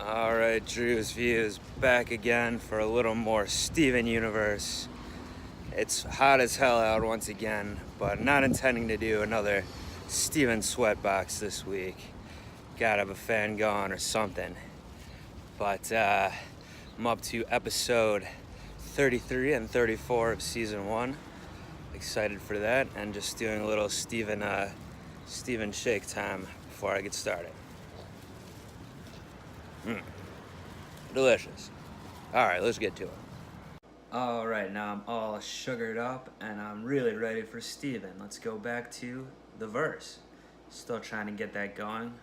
Alright, Drewz Viewz back again for a little more Steven Universe. It's hot as hell out once again, but not intending to do another Steven Sweatbox this week. Gotta have a fan going or something. But I'm up to episode 33 and 34 of season 1. Excited for that, and just doing a little Steven shake time before I get started. Delicious. Alright, let's get to it. Alright, now I'm all sugared up and I'm really ready for Steven. Let's go back to the verse. Still trying to get that going.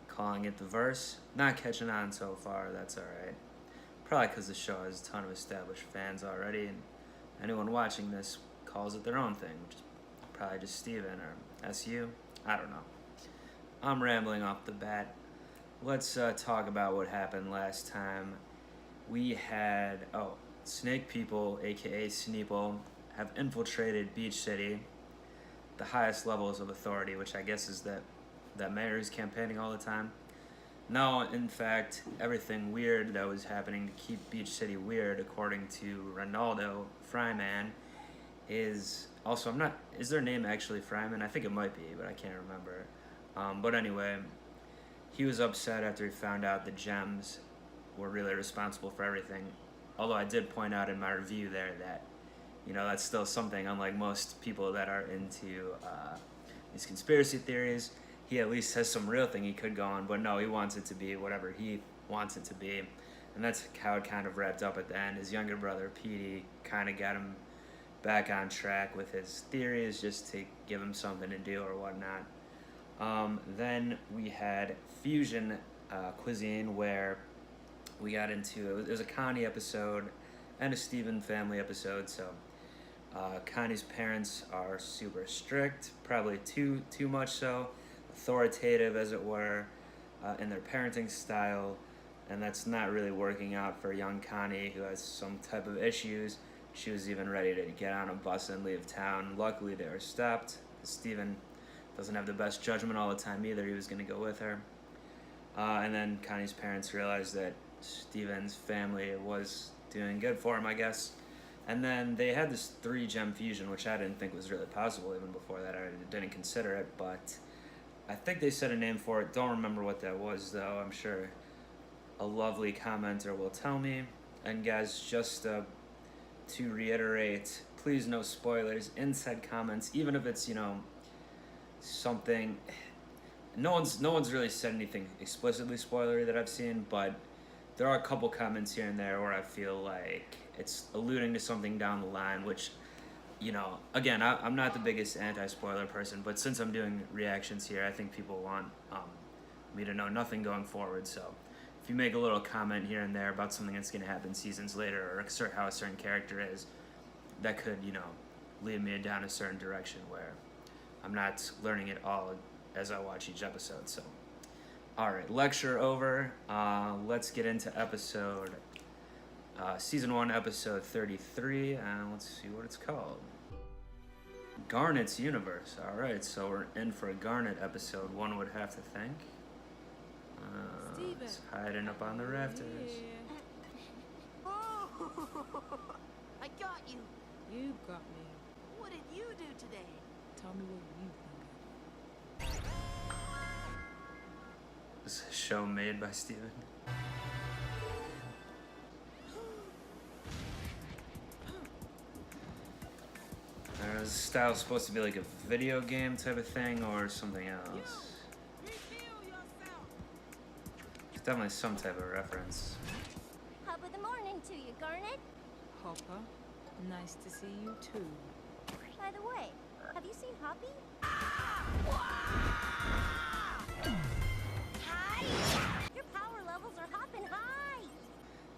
Calling it the verse. Not catching on so far, that's alright. Probably because the show has a ton of established fans already, and anyone watching this calls it their own thing, which is probably just Steven or SU. I don't know. I'm rambling off the bat. Let's talk about what happened last time. We had, Snake People, aka Sneeple, have infiltrated Beach City, the highest levels of authority, which I guess is that mayor is campaigning all the time. No, in fact, everything weird that was happening to keep Beach City weird, according to Ronaldo Fryman, is also, is their name actually Fryman? I think it might be, but I can't remember. But anyway, he was upset after he found out the gems were really responsible for everything. Although I did point out in my review there that, that's still something, unlike most people that are into these conspiracy theories. He at least has some real thing he could go on, but no, he wants it to be whatever he wants it to be. And that's how it kind of wrapped up at the end. His younger brother, Petey, kind of got him back on track with his theories just to give him something to do or whatnot. Then we had Fusion Cuisine, where we got into it was a Connie episode and a Steven family episode. So Connie's parents are super strict, probably too much so, authoritative as it were, in their parenting style, and that's not really working out for young Connie, who has some type of issues. She was even ready to get on a bus and leave town. Luckily they were stopped. Steven doesn't have the best judgment all the time either. He was going to go with her. And then Connie's parents realized that Steven's family was doing good for him, I guess. And then they had this 3-gem fusion, which I didn't think was really possible even before that. I didn't consider it, but I think they said a name for it. Don't remember what that was, though. I'm sure a lovely commenter will tell me. And guys, just to reiterate, please no spoilers in said comments, even if it's, something. No one's really said anything explicitly spoilery that I've seen, but there are a couple comments here and there where I feel like it's alluding to something down the line, which, again, I'm not the biggest anti-spoiler person, but since I'm doing reactions here, I think people want me to know nothing going forward. So if you make a little comment here and there about something that's going to happen seasons later, or how a certain character is, that could, lead me down a certain direction where I'm not learning it all as I watch each episode. So, alright, lecture over. Let's get into season 1, episode 33, and let's see what it's called. Garnets Universe. Alright, so we're in for a Garnet episode, one would have to think. It's hiding up on the rafters. Oh, I got you. You got me. What did you do today? Tell me what you think. This is a show made by Steven. Is the style supposed to be like a video game type of thing or something else? It's definitely some type of reference. Top of the morning to you, Garnet. Hopper, nice to see you too. By the way, have you seen Hoppy? Hi! Your power levels are hopping high!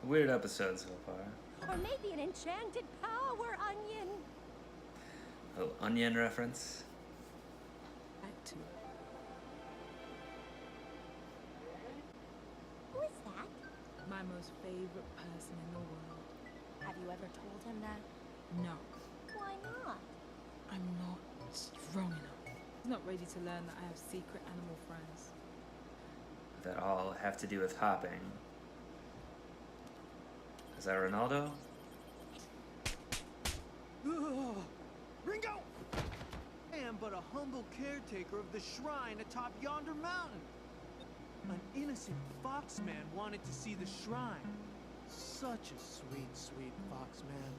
Weird episode so far. Or maybe an enchanted power onion. Oh, onion reference. Back to it. Who is that? My most favorite person in the world. Have you ever told him that? No, Why not? I'm not strong enough. He's not ready to learn that I have secret animal friends. That all have to do with hopping. Is that Ronaldo? Ringo! I am but a humble caretaker of the shrine atop yonder mountain. An innocent foxman wanted to see the shrine. Such a sweet, sweet foxman.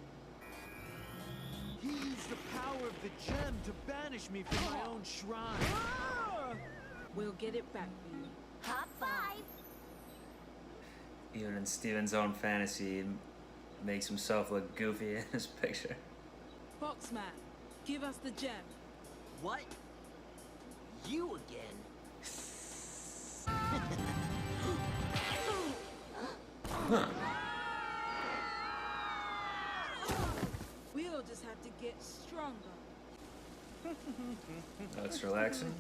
He used the power of the gem to banish me from my own shrine. We'll get it back for you. Hot five. Even in Steven's own fantasy, he makes himself look goofy in his picture. Foxman, give us the gem. What? You again? We'll just have to get stronger. That's relaxing.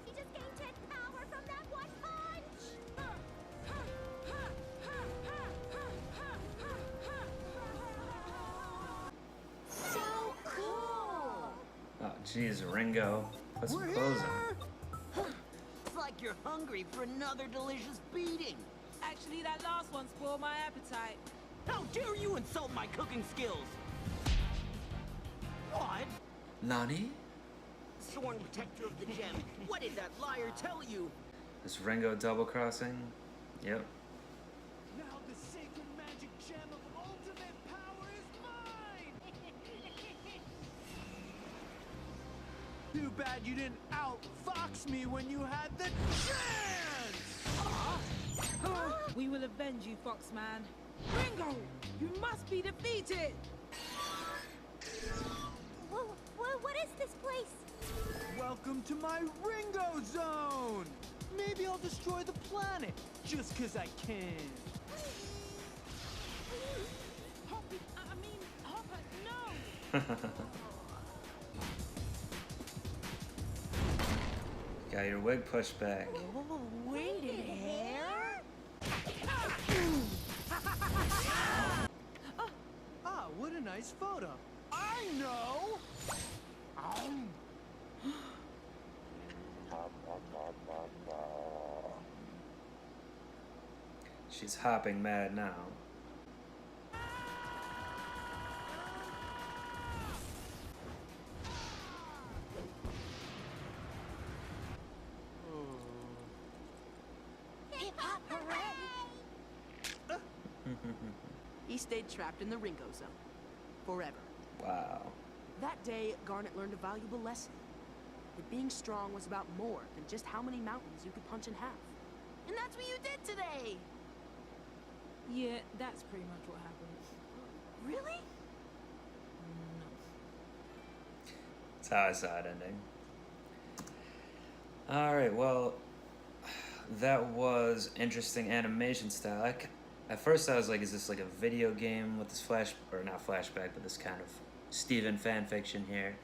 He just gained 10 power from that one punch. So cool. Oh, jeez, Ringo. Put some clothes on. It's like you're hungry for another delicious beating. Actually, that last one spoiled my appetite. How dare you insult my cooking skills? What? Nani? Sworn protector of the gem. What did that liar tell you? Is Ringo double crossing? Yep. Now the sacred magic gem of ultimate power is mine! Too bad you didn't outfox me when you had the chance! We will avenge you, Foxman. Ringo, you must be defeated. What is this place? Welcome to my Ringo Zone! Maybe I'll destroy the planet, just 'cause I can. Hopper, no. Got your wig pushed back. Weighted hair? Ah, what a nice photo. I know! She's hopping mad now. Hip hop hooray! He stayed trapped in the Ringo Zone. Forever. Wow. That day, Garnet learned a valuable lesson. That being strong was about more than just how many mountains you could punch in half. And that's what you did today. Yeah, that's pretty much what happened. Really? No. That's how I saw it ending. Alright, well, that was interesting animation style. At first I was like, is this like a video game with this not flashback, but this kind of Steven fan fiction here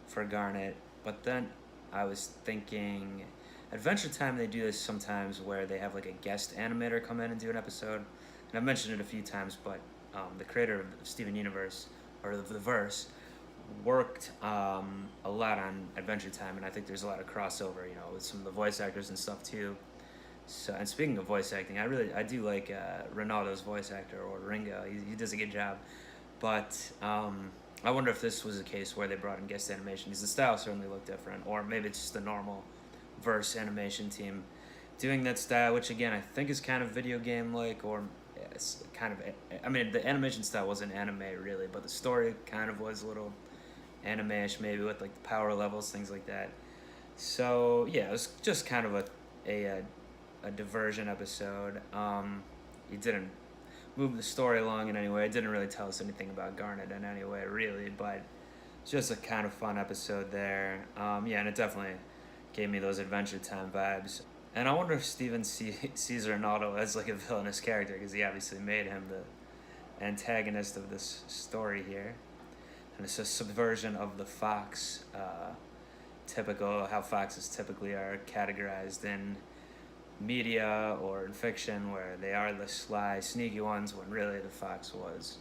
for Garnet. But then I was thinking, Adventure Time, they do this sometimes where they have like a guest animator come in and do an episode. And I've mentioned it a few times, but the creator of Steven Universe, or the verse, worked a lot on Adventure Time, and I think there's a lot of crossover, you know, with some of the voice actors and stuff too. So, and speaking of voice acting, I do like Ronaldo's voice actor, or Ringo. He does a good job. But I wonder if this was a case where they brought in guest animation, because the style certainly looked different, or maybe it's just the normal verse animation team doing that style, which again I think is kind of video game like, or it's kind of, I mean, the animation style wasn't anime really, but the story kind of was a little anime-ish, maybe with like the power levels, things like that. So yeah, it was just kind of a diversion episode. It didn't move the story along in any way. It didn't really tell us anything about Garnet in any way, really, but it's just a kind of fun episode there. Yeah, and it definitely gave me those Adventure Time vibes. And I wonder if Steven sees Ronaldo as like a villainous character, because he obviously made him the antagonist of this story here. And it's a subversion of the fox, typical, how foxes typically are categorized in media or in fiction, where they are the sly, sneaky ones, when really the fox was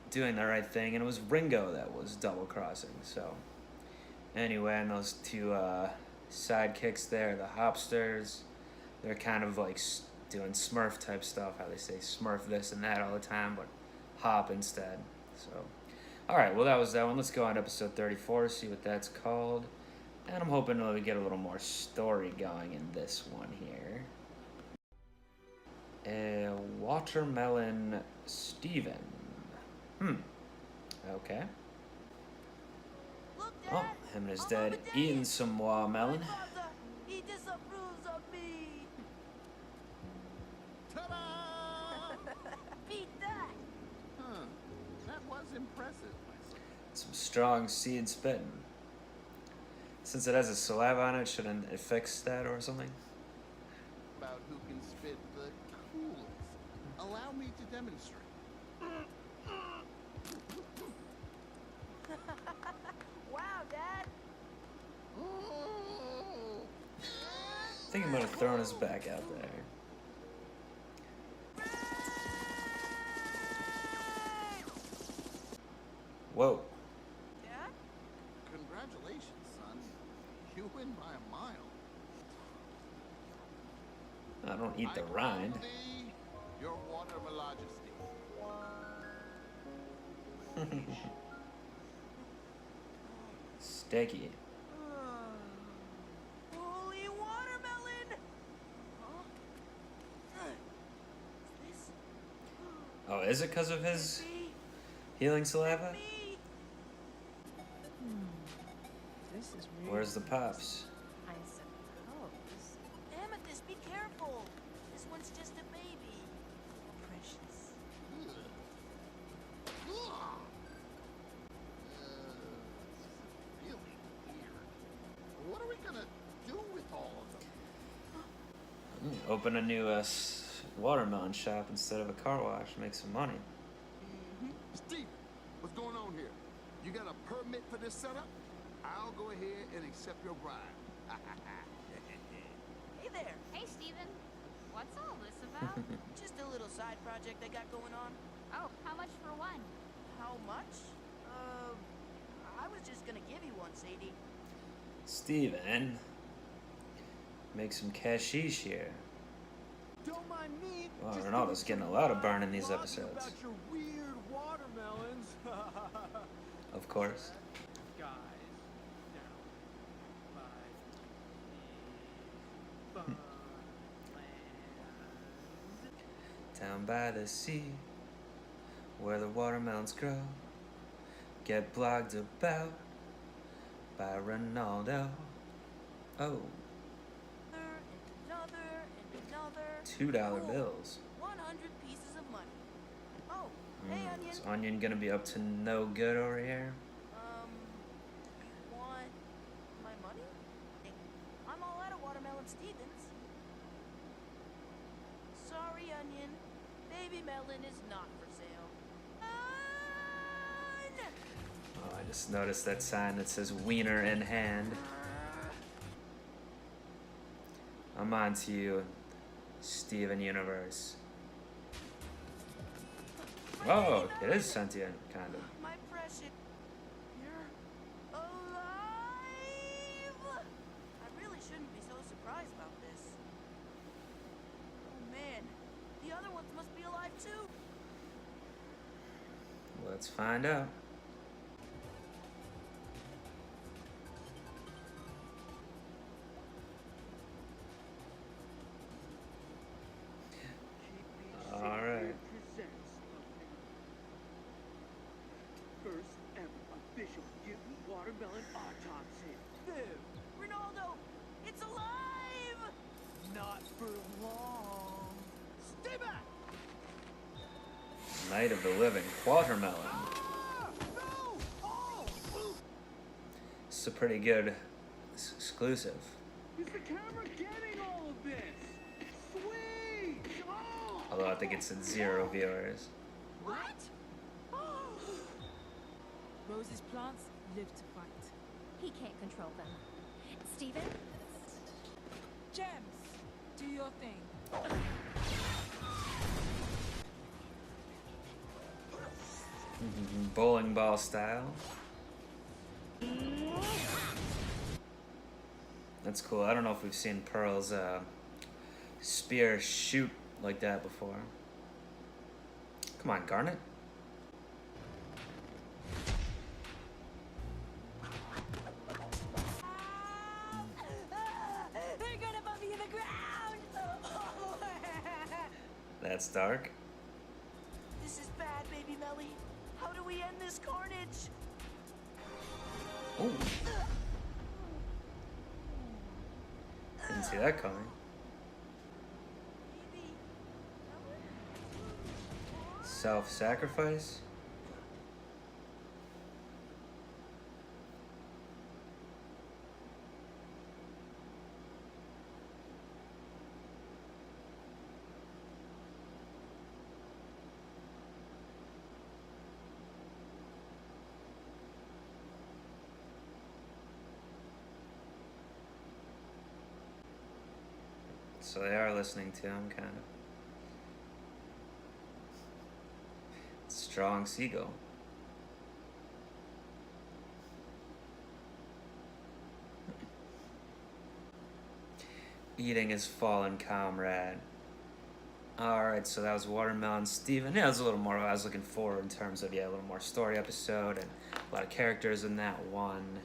doing the right thing, and it was Ringo that was double-crossing. So anyway, and those two sidekicks there, the Hopsters. They're kind of like doing Smurf type stuff, how they say Smurf this and that all the time, but Hop instead. So, alright, well that was that one. Let's go on to episode 34, see what that's called. And I'm hoping to get a little more story going in this one here. Watermelon Steven. Okay. Look, Oh, Dad. him and his I'm dad over there. eating some watermelon. My father, he disapproves of me. Ta-da! Beat that. Huh. That was impressive. Some strong seed spitting. Since it has a saliva on it, shouldn't it fix that or something? About who can spit the coolest. Allow me to demonstrate. Wow, Dad. I think he might have thrown his back out there. Whoa. Dad? Congratulations, son. You win by a mile. I don't eat the I rind. crown thee your water majesty. Sticky. Holy watermelon. Huh? Is this Oh, is it because of his me? healing saliva? Me? This is really Where's the pops? I suppose. Amethyst, be careful. This one's just a baby. Precious. Really weird. What are we gonna do with all of them? Open a new watermelon shop instead of a car wash. Make some money. Steve, what's going on here? You got a permit for this setup? I'll go ahead and accept your bribe. Hey there. Hey, Steven. What's all this about? Just a little side project I got going on. Oh, how much for one? How much? I was just gonna give you one, Sadie. Steven. Make some cashish here. Don't mind me. Wow, just Ronaldo's doing getting a some lot of burn in these vlogging episodes. About your weird watermelons. Of course. Guys, down by Down by the sea, where the watermelons grow, get blogged about by Ronaldo. Oh, And another. $2 bills. 100 pieces of money. Oh, hey, Onion. Is Onion gonna be up to no good over here? You want my money? I'm all out of watermelon Stevens. Sorry, Onion. Baby melon is not for sale. Oh, I just noticed that sign that says wiener in hand. I'm on to you, Steven Universe. Oh, it is sentient, kind of. My precious. You're alive! I really shouldn't be so surprised about this. Oh man, the other ones must be alive too. Let's find out. All right. First ever official mutant watermelon autopsy. Viv, Ronaldo, it's alive! not for long. Stay back! Night of the Living Watermelon. Ah, no! Oh! It's a pretty good exclusive. Is the camera getting all of this? Sweet! Oh! Although I think it's at 0 viewers. What? Rose's plants live to fight. He can't control them. Steven? Gems, do your thing. Bowling ball style. That's cool. I don't know if we've seen Pearl's spear shoot like that before. Come on, Garnet. They're gonna bump me in the ground! That's dark. This is bad, baby Melly. How do we end this carnage? Ooh. Didn't see that coming. Baby. Self-sacrifice? So they are listening to him, kind of. Strong seagull. Eating his fallen comrade. Alright, so that was Watermelon Steven. Yeah, it was a little more what I was looking for in terms of, yeah, a little more story episode and a lot of characters in that one.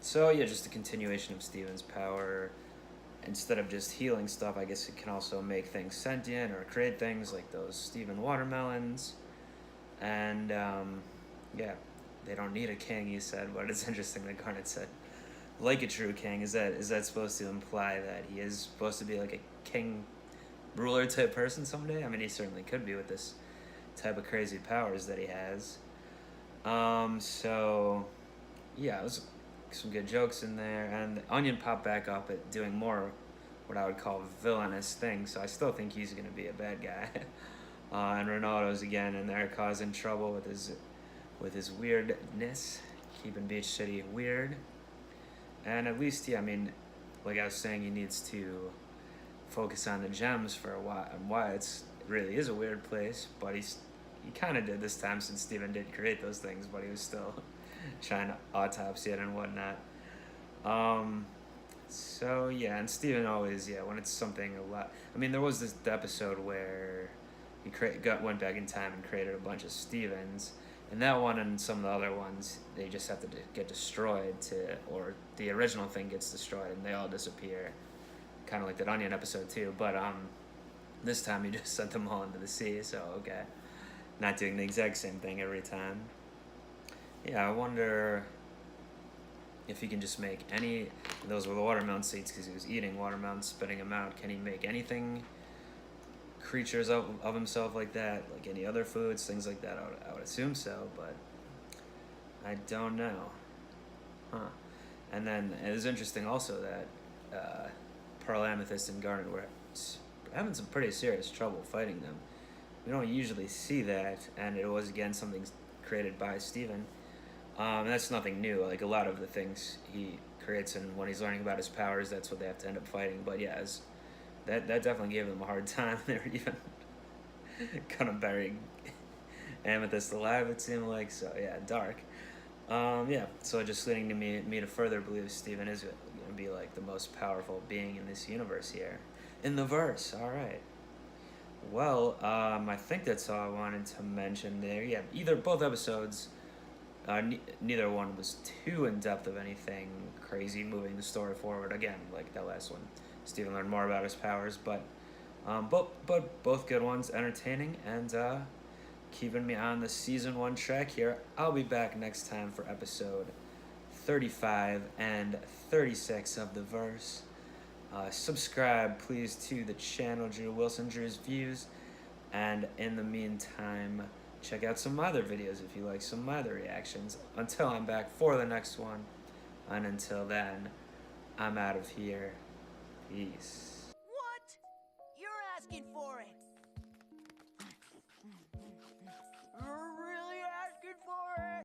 So yeah, just a continuation of Steven's power. Instead of just healing stuff, I guess it can also make things sentient or create things like those Steven watermelons. And yeah, they don't need a king, he said, but it's interesting that Garnet said, like a true king. Is that supposed to imply that he is supposed to be like a king ruler type person someday? I mean, he certainly could be with this type of crazy powers that he has. So yeah, it was some good jokes in there, and Onion popped back up at doing more what I would call villainous things, so I still think he's going to be a bad guy. And Ronaldo's again in there causing trouble with his weirdness, keeping Beach City weird. And at least, yeah, I mean, like I was saying, he needs to focus on the gems for a while, and why it really is a weird place, but he kind of did this time, since Steven did create those things, but he was still trying to autopsy it and whatnot. So yeah, and Steven always, yeah, when it's something a lot. I mean, there was this episode where he went back in time and created a bunch of Stevens, and that one and some of the other ones, they just have to get destroyed or the original thing gets destroyed and they all disappear, kind of like that Onion episode too. But this time he just sent them all into the sea. So okay, not doing the exact same thing every time. Yeah, I wonder if he can just make any. Those were the watermelon seeds because he was eating watermelon, spitting them out. Can he make anything, creatures of himself like that, like any other foods, things like that? I would assume so, but I don't know. Huh. And then it was interesting also that Pearl, Amethyst, and Garnet were having some pretty serious trouble fighting them. We don't usually see that, and it was again something created by Steven. That's nothing new. Like a lot of the things he creates, and when he's learning about his powers, that's what they have to end up fighting. But yeah, that definitely gave them a hard time. They were even kind of burying Amethyst alive, it seemed like. So yeah, dark. Yeah, so just leading to me to further believe Steven is going to be like the most powerful being in this universe here, in the verse. All right. Well, I think that's all I wanted to mention there. Yeah, both episodes. Neither one was too in depth of anything crazy moving the story forward. Again, like that last one, Steven learned more about his powers, but both good ones, entertaining, and keeping me on the season 1 track here. I'll be back next time for episode 35 and 36 of the verse. Subscribe, please, to the channel, Drewz Viewz, and in the meantime, check out some other videos if you like some other reactions. Until I'm back for the next one, and until then, I'm out of here. Peace. What? You're asking for it.